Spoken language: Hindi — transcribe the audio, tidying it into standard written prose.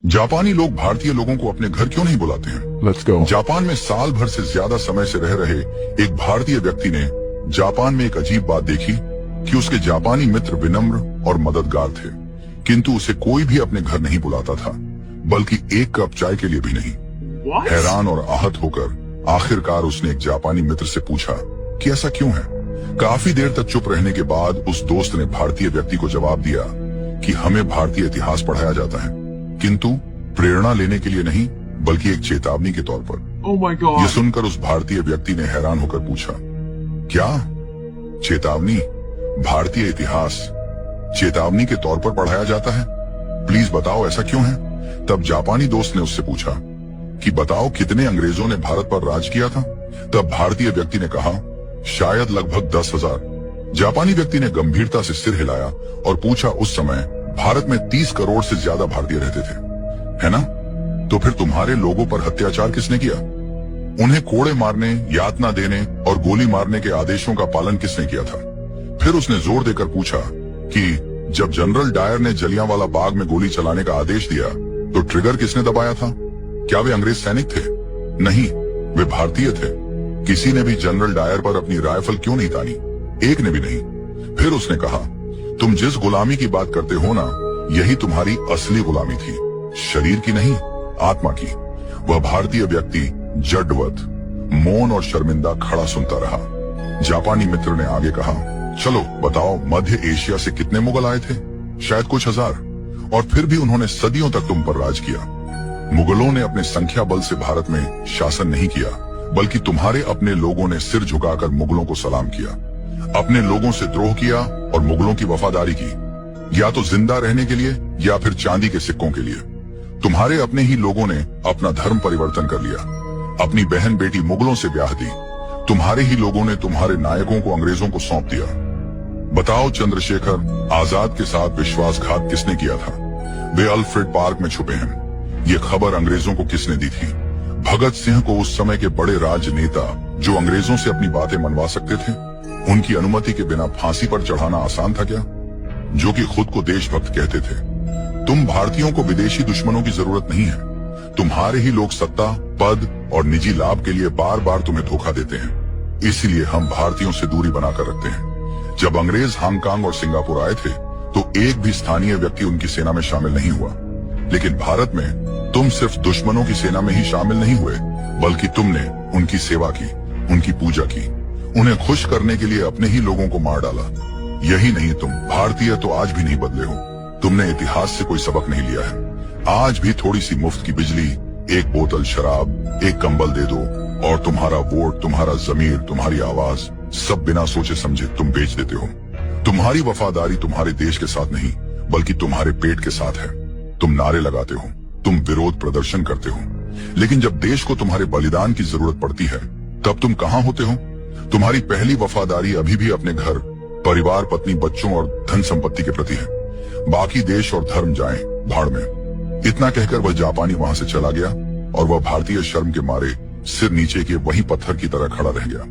जापानी लोग भारतीय लोगों को अपने घर क्यों नहीं बुलाते हैं? Let's go. जापान में साल भर से ज्यादा समय से रह रहे एक भारतीय व्यक्ति ने जापान में एक अजीब बात देखी कि उसके जापानी मित्र विनम्र और मददगार थे, किंतु उसे कोई भी अपने घर नहीं बुलाता था, बल्कि एक कप चाय के लिए भी नहीं। What? हैरान और आहत होकर आखिरकार उसने एक जापानी मित्र से पूछा कि ऐसा क्यों है। काफी देर तक चुप रहने के बाद उस दोस्त ने भारतीय व्यक्ति को जवाब दिया कि हमें भारतीय इतिहास पढ़ाया जाता है, किंतु प्रेरणा लेने के लिए नहीं, बल्कि एक चेतावनी के तौर पर। Oh my God. ये सुनकर उस भारतीय व्यक्ति ने हैरान होकर पूछा, क्या चेतावनी? भारतीय इतिहास चेतावनी के तौर पर पढ़ाया जाता है? प्लीज बताओ ऐसा क्यों है? तब जापानी दोस्त ने उससे पूछा कि बताओ कितने अंग्रेजों ने भारत पर राज किया था? तब भारतीय व्यक्ति ने कहा, शायद लगभग 10,000। जापानी व्यक्ति ने गंभीरता से सिर हिलाया और पूछा, उस समय भारत में 30 करोड़ से ज्यादा भारतीय रहते थे, है ना? तो फिर तुम्हारे लोगों पर अत्याचार किसने किया? उन्हें कोड़े मारने, यातना देने और गोली मारने के आदेशों का पालन किसने किया था? फिर उसने जोर देकर पूछा कि जब जनरल डायर ने जलियांवाला बाग में गोली चलाने का आदेश दिया तो ट्रिगर किसने दबाया था? क्या वे अंग्रेज सैनिक थे? नहीं, वे भारतीय थे। किसी ने भी जनरल डायर पर अपनी राइफल क्यों नहीं तानी? एक ने भी नहीं। फिर उसने कहा, तुम जिस गुलामी की बात करते हो ना, यही तुम्हारी असली गुलामी थी, शरीर की नहीं, आत्मा की। वह भारतीय व्यक्ति जडवत, मौन और शर्मिंदा खड़ा सुनता रहा। जापानी मित्र ने आगे कहा, चलो बताओ, मध्य एशिया से कितने मुगल आए थे? शायद कुछ हजार, और फिर भी उन्होंने सदियों तक तुम पर राज किया। मुगलों ने अपने संख्या बल से भारत में शासन नहीं किया, बल्कि तुम्हारे अपने लोगों ने सिर झुकाकर मुगलों को सलाम किया, अपने लोगों से द्रोह किया और मुगलों की वफादारी की, या तो जिंदा रहने के लिए या फिर चांदी के सिक्कों के लिए। तुम्हारे अपने ही लोगों ने अपना धर्म परिवर्तन कर लिया, अपनी बहन बेटी मुगलों से ब्याह दी। तुम्हारे ही लोगों ने तुम्हारे नायकों को अंग्रेजों को सौंप दिया। बताओ, चंद्रशेखर आजाद के साथ विश्वासघात किसने किया था? वे अल्फ्रेड पार्क में छुपे हैं। ये खबर अंग्रेजों को किसने दी थी? भगत सिंह को, उस समय के बड़े राजनेता जो अंग्रेजों से अपनी बातें मनवा सकते थे। उनकी अनुमति के बिना फांसी पर चढ़ाना आसान था क्या? जो कि खुद को देशभक्त कहते थे। तुम भारतीयों को विदेशी दुश्मनों की जरूरत नहीं है। तुम्हारे ही लोग सत्ता, पद और निजी लाभ के लिए बार बार तुम्हें धोखा देते हैं। इसीलिए हम भारतीयों से दूरी बनाकर रखते हैं। जब अंग्रेज हांगकांग और सिंगापुर आए थे तो एक भी स्थानीय व्यक्ति उनकी सेना में शामिल नहीं हुआ, लेकिन भारत में तुम सिर्फ दुश्मनों की सेना में ही शामिल नहीं हुए, बल्कि तुमने उनकी सेवा की, उनकी पूजा की, उन्हें खुश करने के लिए अपने ही लोगों को मार डाला। यही नहीं, तुम भारतीय तो आज भी नहीं बदले हो। तुमने इतिहास से कोई सबक नहीं लिया है। आज भी थोड़ी सी मुफ्त की बिजली, एक बोतल शराब, एक कंबल दे दो और तुम्हारा वोट, तुम्हारा जमीर, तुम्हारी आवाज, सब बिना सोचे समझे तुम बेच देते हो। तुम्हारी वफादारी तुम्हारे देश के साथ नहीं, बल्कि तुम्हारे पेट के साथ है। तुम नारे लगाते हो, तुम विरोध प्रदर्शन करते हो, लेकिन जब देश को तुम्हारे बलिदान की जरूरत पड़ती है, तब तुम कहाँ होते हो? तुम्हारी पहली वफादारी अभी भी अपने घर, परिवार, पत्नी, बच्चों और धन संपत्ति के प्रति है। बाकी देश और धर्म जाएं भाड़ में। इतना कहकर वह जापानी वहां से चला गया और वह भारतीय शर्म के मारे सिर नीचे किए वहीं पत्थर की तरह खड़ा रह गया।